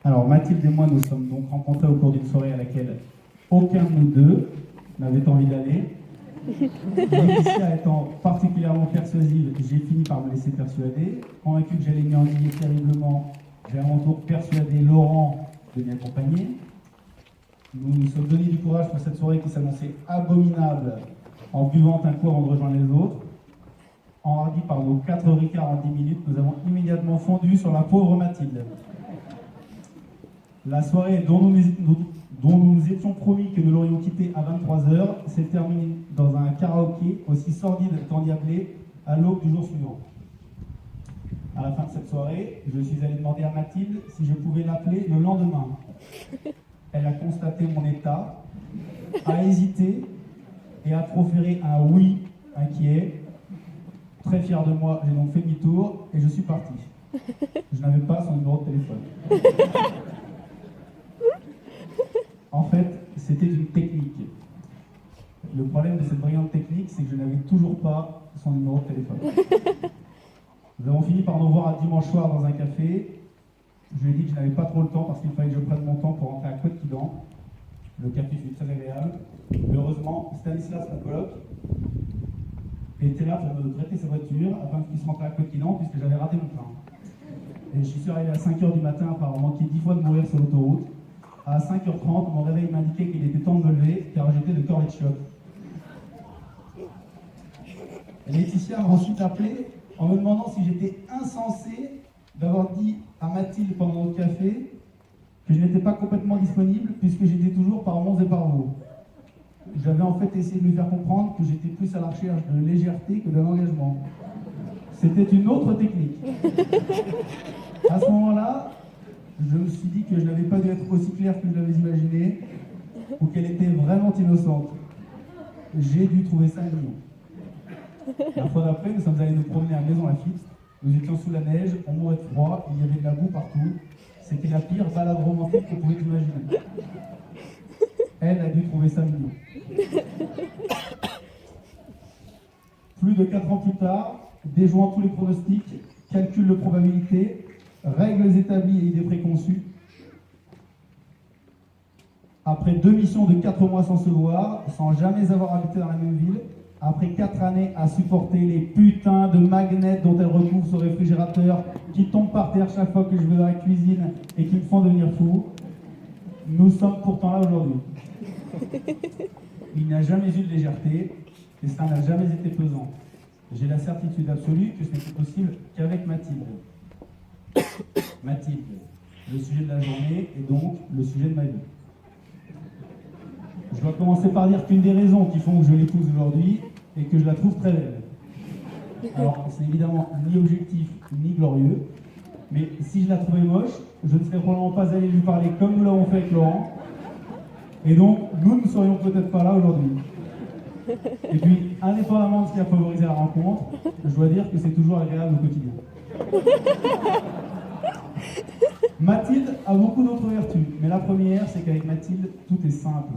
Alors Mathilde et moi nous sommes donc rencontrés au cours d'une soirée à laquelle aucun de nous deux n'avait envie d'aller. Laetitia étant particulièrement persuasive, j'ai fini par me laisser persuader. Convaincu que j'allais m'y ennuyer terriblement, j'ai à mon tour persuadé Laurent de m'y accompagner. Nous nous sommes donné du courage pour cette soirée qui s'annonçait abominable en buvant un coup avant de rejoindre les autres. Enhardis par nos 4 ricards en 10 minutes, nous avons immédiatement fondu sur la pauvre Mathilde. La soirée dont nous nous étions promis que nous l'aurions quittée à 23h s'est terminée dans un karaoké aussi sordide qu'endiablé à l'aube du jour suivant. À la fin de cette soirée, je suis allé demander à Mathilde si je pouvais l'appeler le lendemain. Elle a constaté mon état, a hésité et a proféré un oui inquiet. Très fier de moi, j'ai donc fait demi-tour et je suis parti. Je n'avais pas son numéro de téléphone. En fait, c'était une technique. Le problème de cette brillante technique, c'est que je n'avais toujours pas son numéro de téléphone. Nous avons fini par nous voir un dimanche soir dans un café. Je lui ai dit que je n'avais pas trop le temps parce qu'il fallait que je prenne mon temps pour rentrer à Côte-Quidan. Le café fut très agréable. Mais heureusement, Stanislas, mon coloc, était là pour me prêter sa voiture afin que je puisse rentrer à Côte-Quidan puisque j'avais raté mon train. Et je suis arrivé à 5h du matin après avoir manqué 10 fois de mourir sur l'autoroute. À 5h30, mon réveil m'indiquait qu'il était temps de me lever car j'étais de corps et de choc. Laetitia m'a ensuite appelé en me demandant si j'étais insensé d'avoir dit à Mathilde pendant notre café que je n'étais pas complètement disponible puisque j'étais toujours par Mons et par Vaux. J'avais en fait essayé de lui faire comprendre que j'étais plus à la recherche de légèreté que d'un engagement. C'était une autre technique. À ce moment-là, je me suis dit que je n'avais pas dû être aussi clair que je l'avais imaginé ou qu'elle était vraiment innocente. J'ai dû trouver ça mignon. La fois d'après, nous sommes allés nous promener à Maison Lafitte. Nous étions sous la neige, on mourait de froid, il y avait de la boue partout. C'était la pire balade romantique qu'on pouvait imaginer. Elle a dû trouver ça mignon. Plus de 4 ans plus tard, déjouant tous les pronostics, calcul de probabilité, règles établies et idées préconçues, après 2 missions de 4 mois sans se voir, sans jamais avoir habité dans la même ville, après 4 années à supporter les putains de magnets dont elle recouvre ce réfrigérateur, qui tombent par terre chaque fois que je vais dans la cuisine et qui me font devenir fou, nous sommes pourtant là aujourd'hui. Il n'y a jamais eu de légèreté et ça n'a jamais été pesant. J'ai la certitude absolue que ce n'était possible qu'avec Mathilde. Mathilde, le sujet de la journée et donc le sujet de ma vie. Je dois commencer par dire qu'une des raisons qui font que je l'épouse aujourd'hui est que je la trouve très belle. Alors, c'est évidemment ni objectif ni glorieux, mais si je la trouvais moche, je ne serais probablement pas allé lui parler comme nous l'avons fait avec Laurent, et donc nous ne serions peut-être pas là aujourd'hui. Et puis, indépendamment de ce qui a favorisé la rencontre, je dois dire que c'est toujours agréable au quotidien. Mathilde a beaucoup d'autres vertus, mais la première, c'est qu'avec Mathilde, tout est simple.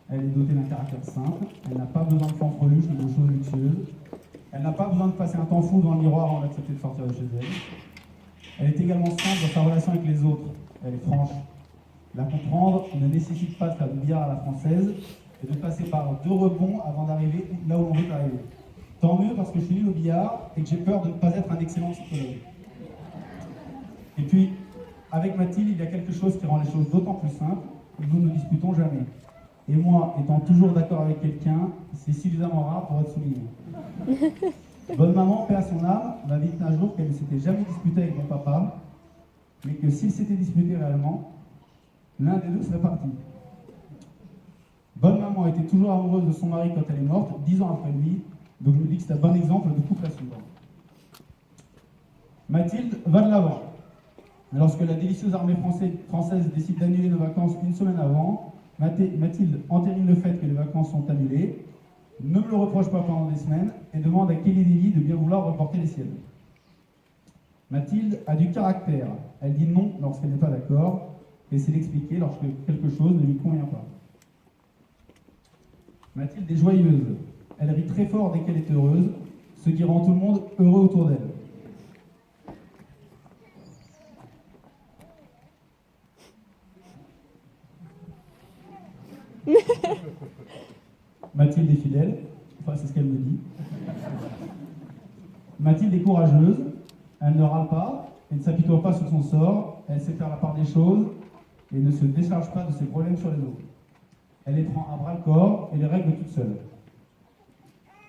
Elle est dotée d'un caractère simple, elle n'a pas besoin de fanfreluches ou de choses luxueuses, elle n'a pas besoin de passer un temps fou devant le miroir avant d'accepter de sortir de chez elle. Elle est également simple dans sa relation avec les autres, elle est franche. La comprendre ne nécessite pas de faire du billard à la française et de passer par 2 rebonds avant d'arriver là où on veut arriver. Tant mieux parce que je suis nul au billard et que j'ai peur de ne pas être un excellent psychologue. Et puis, avec Mathilde, il y a quelque chose qui rend les choses d'autant plus simples, nous ne disputons jamais. Et moi, étant toujours d'accord avec quelqu'un, c'est suffisamment rare pour être souligné. Bonne maman, paix à son âme, m'a dit un jour qu'elle ne s'était jamais disputée avec mon papa, mais que s'il s'était disputé réellement, l'un des deux serait parti. Bonne maman était toujours amoureuse de son mari quand elle est morte, 10 ans après lui, donc je me dis que c'est un bon exemple de couple à suivre. Mathilde va de l'avant. Lorsque la délicieuse armée française décide d'annuler nos vacances une semaine avant, Mathilde entérine le fait que les vacances sont annulées, ne me le reproche pas pendant des semaines et demande à Kelly Lily de bien vouloir reporter les siennes. Mathilde a du caractère. Elle dit non lorsqu'elle n'est pas d'accord et sait l'expliquer lorsque quelque chose ne lui convient pas. Mathilde est joyeuse. Elle rit très fort dès qu'elle est heureuse, ce qui rend tout le monde heureux autour d'elle. Mathilde est fidèle, enfin c'est ce qu'elle me dit. Mathilde est courageuse, elle ne râle pas, elle ne s'apitoie pas sur son sort, elle sait faire la part des choses et ne se décharge pas de ses problèmes sur les autres. Elle les prend à bras-le-corps et les règle toute seule.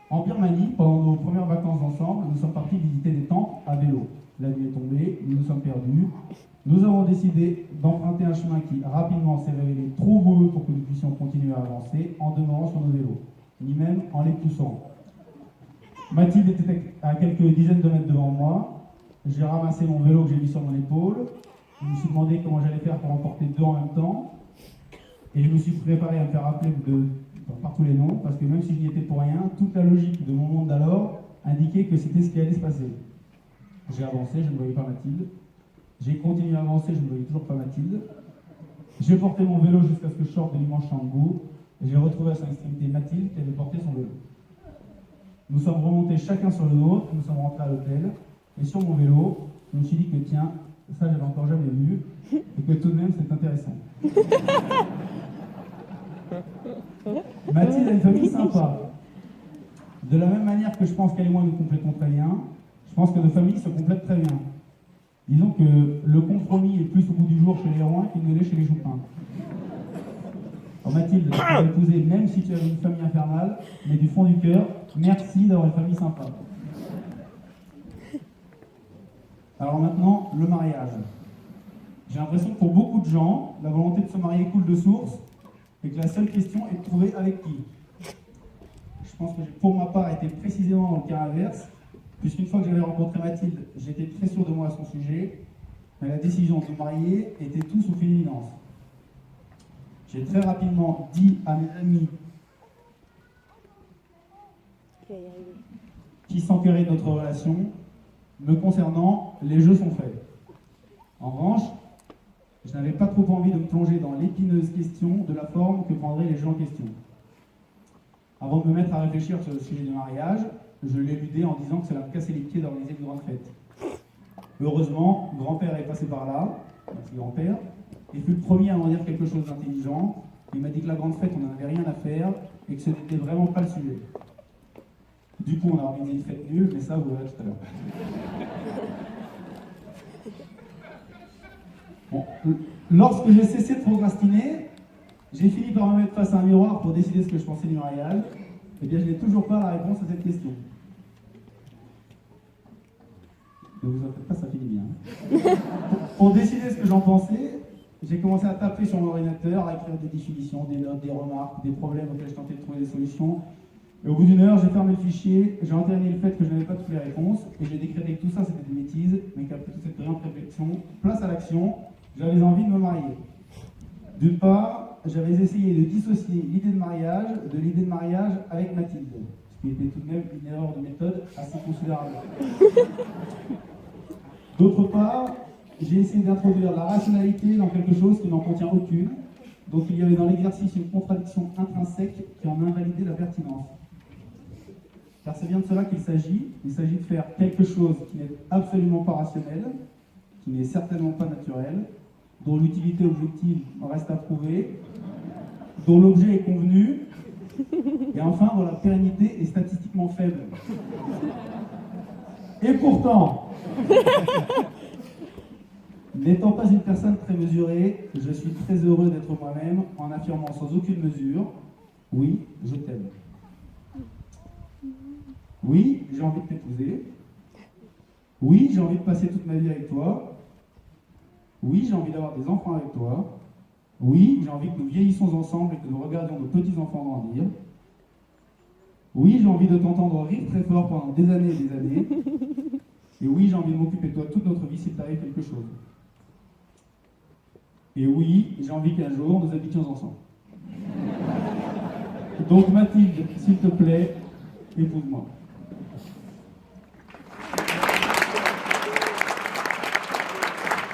En Birmanie, pendant nos premières vacances ensemble, nous sommes partis visiter des temples à vélo. La nuit est tombée, nous nous sommes perdus. Nous avons décidé d'emprunter un chemin qui rapidement s'est révélé trop boueux pour que nous puissions continuer à avancer en demeurant sur nos vélos, ni même en les poussant. Mathilde était à quelques dizaines de mètres devant moi. J'ai ramassé mon vélo que j'ai mis sur mon épaule. Je me suis demandé comment j'allais faire pour en porter deux en même temps. Et je me suis préparé à me faire rappeler par tous les noms, parce que même si je n'y étais pour rien, toute la logique de mon monde d'alors indiquait que c'était ce qui allait se passer. J'ai avancé, je ne voyais pas Mathilde. J'ai continué à avancer, je ne voyais toujours pas Mathilde. J'ai porté mon vélo jusqu'à ce que je sorte de l'immense champ de boue, et j'ai retrouvé à son extrémité Mathilde qui avait porté son vélo. Nous sommes remontés chacun sur le nôtre, nous sommes rentrés à l'hôtel, et sur mon vélo, je me suis dit que tiens, ça j'avais encore jamais vu, et que tout de même c'est intéressant. Mathilde a une famille sympa. De la même manière que je pense qu'elle et moi nous complétons très bien, je pense que nos familles se complètent très bien. Disons que le compromis est plus au bout du jour chez les Roins qu'il ne l'est chez les Joupins. Alors Mathilde, tu vas épouser même si tu avais une famille infernale, mais du fond du cœur, merci d'avoir une famille sympa. Alors maintenant, le mariage. J'ai l'impression que pour beaucoup de gens, la volonté de se marier coule de source, et que la seule question est de trouver avec qui. Je pense que pour ma part été précisément dans le cas inverse, puisqu'une fois que j'avais rencontré Mathilde, j'étais très sûr de moi à son sujet, mais la décision de me marier était tout sous une évidence. J'ai très rapidement dit à mes amis qui s'enquéraient de notre relation, me concernant, les jeux sont faits. En revanche, je n'avais pas trop envie de me plonger dans l'épineuse question de la forme que prendraient les jeux en question. Avant de me mettre à réfléchir sur le sujet du mariage, je l'ai éludé en disant que cela me cassait les pieds d'organiser une grande fête. Heureusement, grand-père est passé par là, merci grand-père, et fut le premier à m'en dire quelque chose d'intelligent. Il m'a dit que la grande fête, on n'en avait rien à faire et que ce n'était vraiment pas le sujet. Du coup, on a organisé une fête nulle, mais ça, vous verrez tout à l'heure. Bon, lorsque j'ai cessé de procrastiner, j'ai fini par me mettre face à un miroir pour décider ce que je pensais du mariage. Eh bien, je n'ai toujours pas la réponse à cette question. Ne vous en faites pas, ça finit bien. Pour décider ce que j'en pensais, j'ai commencé à taper sur mon ordinateur, à écrire des définitions, des notes, des remarques, des problèmes auxquels je tentais de trouver des solutions. Et au bout d'une heure, j'ai fermé le fichier, j'ai enterré le fait que je n'avais pas toutes les réponses, et j'ai décrété que tout ça c'était des bêtises, mais qu'après toute cette brillante réflexion, place à l'action, j'avais envie de me marier. D'une part, j'avais essayé de dissocier l'idée de mariage avec Mathilde, ce qui était tout de même une erreur de méthode assez considérable. D'autre part, j'ai essayé d'introduire la rationalité dans quelque chose qui n'en contient aucune, donc il y avait dans l'exercice une contradiction intrinsèque qui en invalidait la pertinence. Car c'est bien de cela qu'il s'agit. Il s'agit de faire quelque chose qui n'est absolument pas rationnel, qui n'est certainement pas naturel, dont l'utilité objective reste à prouver, dont l'objet est convenu, et enfin dont la pérennité est statistiquement faible. Et pourtant, n'étant pas une personne très mesurée, je suis très heureux d'être moi-même en affirmant sans aucune mesure, oui, je t'aime. Oui, j'ai envie de t'épouser. Oui, j'ai envie de passer toute ma vie avec toi. Oui, j'ai envie d'avoir des enfants avec toi. Oui, j'ai envie que nous vieillissons ensemble et que nous regardions nos petits-enfants grandir. Oui, j'ai envie de t'entendre rire très fort pendant des années et des années. Et oui, j'ai envie de m'occuper de toi toute notre vie s'il t'arrive quelque chose. Et oui, j'ai envie qu'un jour nous habitions ensemble. Donc Mathilde, s'il te plaît, épouse-moi.